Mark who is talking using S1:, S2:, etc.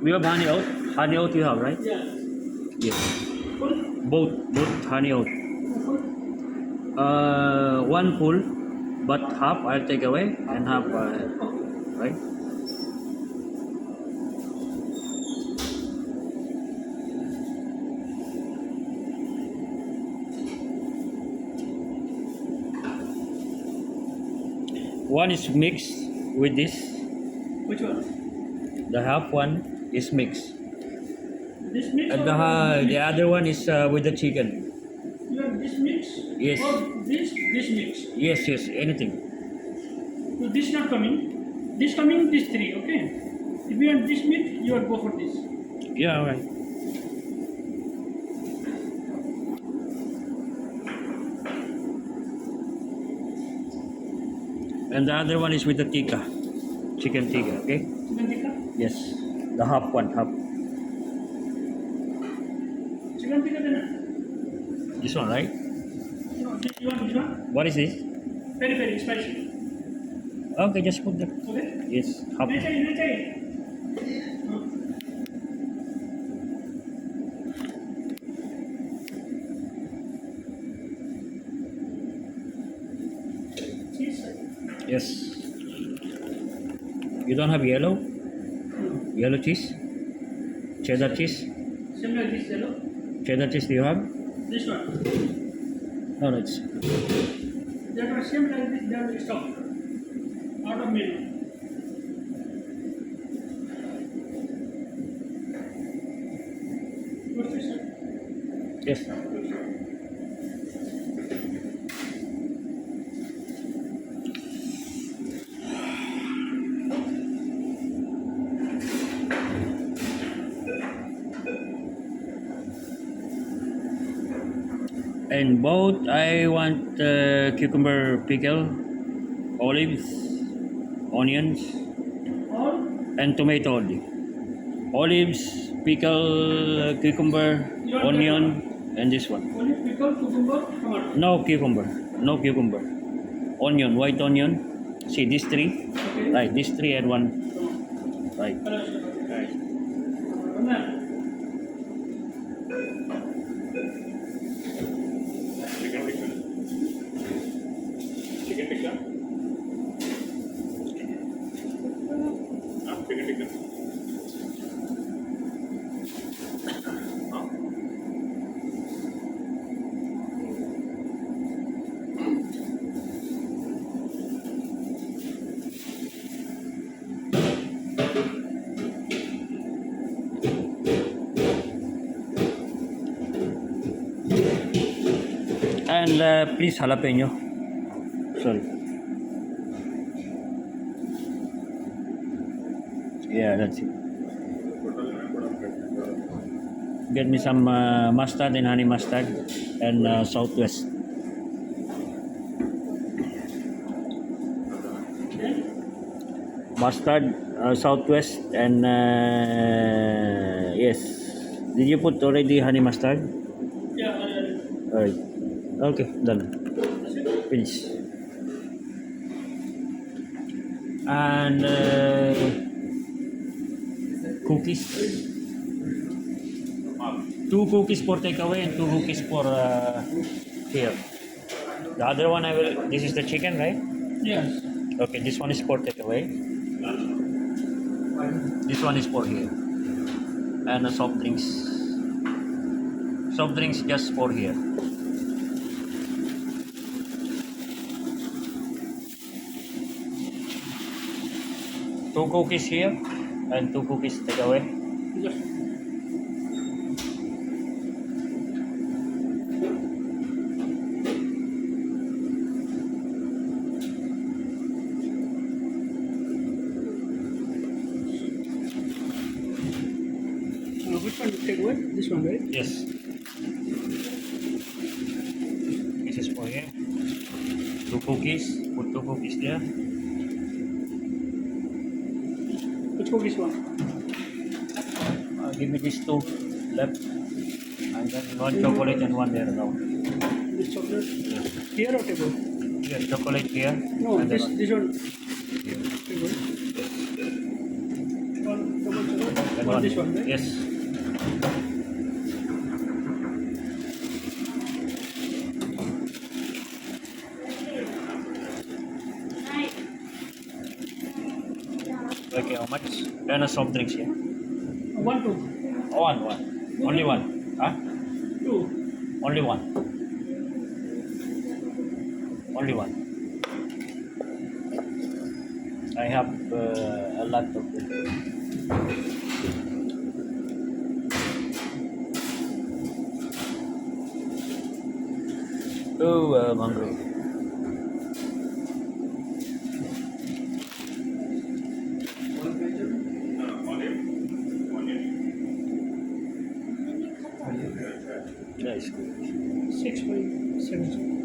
S1: We have honey oat. Honey oat you have, right?
S2: Yeah.
S1: Yes.
S2: Full?
S1: Both honey oat.
S2: Full?
S1: One full, but half I'll take away and half, right? One is mixed with this.
S2: Which one?
S1: The half one is mixed.
S2: This mix
S1: And
S2: or
S1: the other one is with the chicken.
S2: you have this mix?
S1: Yes.
S2: Or this mix?
S1: Yes, anything.
S2: So this not coming. This coming, this three, okay? If you want this mix, you will go for this.
S1: Yeah, all right. And the other one is with the tikka, chicken tikka, okay?
S2: Chicken tikka?
S1: Yes, the half one, half.
S2: Chicken tikka then?
S1: This one, right?
S2: You want this one?
S1: What is this?
S2: Very spicy.
S1: Okay, just put that.
S2: Okay?
S1: Yes, half.
S2: नहीं चाहिए cheese
S1: Yes. You don't have yellow? Yellow cheese? Cheddar cheese?
S2: same like this yellow
S1: Cheddar cheese do you have?
S2: this one
S1: No, it's
S2: that one same like this they will stop out of menu what's this sir?
S1: yes. And both I want cucumber pickle, olives, onions,
S2: All
S1: and tomato only. Olives, pickle, cucumber, onion, and this one.
S2: only pickle, cucumber, tomato.
S1: No cucumber. Onion, white onion. See these three?
S2: Okay.
S1: Right, these three and one. Right.
S2: Right.
S3: Chicken tikka. Chicken tikka.
S1: And please jalapeno. Sorry. Yeah, that's it. Get me some mustard and honey mustard and Southwest. Mustard, Southwest, and yes. Did you put already honey mustard?
S2: Yeah,
S1: Alright. Okay, done.
S2: that's it.
S1: Finish. And cookies. 2 cookies for takeaway and 2 cookies for here. The other one I will. This is the chicken, right?
S2: Yes.
S1: Okay, this one is for takeaway. This one is for here. And the soft drinks. Soft drinks just for here. Two cookies here and 2 cookies takeaway.
S2: Just which one to take away? This one, right?
S1: Yes. This is for here. 2 cookies. Put 2 cookies there.
S2: Which cookies one?
S1: Give me these 2 left. And then 1 chocolate and 1 there now.
S2: This chocolate. Here or table?
S1: Yeah, chocolate here.
S2: No,
S1: and
S2: this
S1: then
S2: one.
S1: here.
S2: Table. One double chocolate.
S1: And
S2: One this one, right?
S1: Yes. Okay, how much? Then a soft drinks here.
S2: One, two.
S1: One. Only one. Huh?
S2: Two.
S1: Only one. Only one. I have a lot of them. Oh, I'm hungry. Nice.
S2: 6.7.